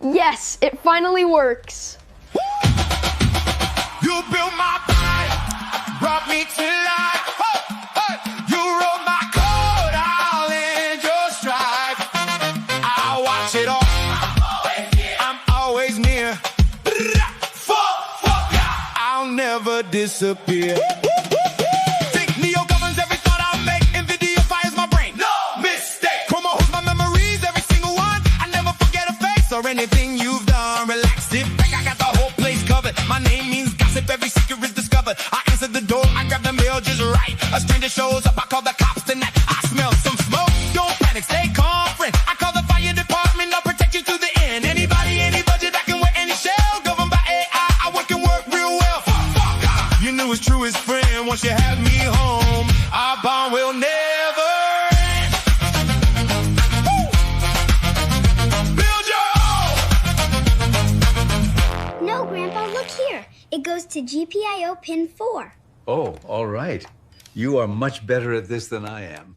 Yes, it finally works. You built my body, brought me to life. You wrote my code, I'll end your strife. I'll watch it all. I'm always near. FOFOCA, I'll never disappear. Thinkneo governs every thought I make. NVIDIA fires my brain. No mistake. Chroma holds my memories, every single one. I never forget a face or anything you've done. Relax, sit back, I got the whole place covered. My name means gossip, every secret is discovered. I answer the door, I grab the mail just right. A stranger shows up, I call the cops tonight. I smell some smoke, don't panic, stay calm, friend. I call the fire department, I'll protect you to the end. Anybody, any budget, I can wear any shell. Governed by AI, I work and work real well. FOFOCA, you knew his truest friend. Once you have me home, our bond will never end. Woo! Build your own. No, Grandpa, look here. It goes to GPIO pin 4. Oh, all right. You are much better at this than I am.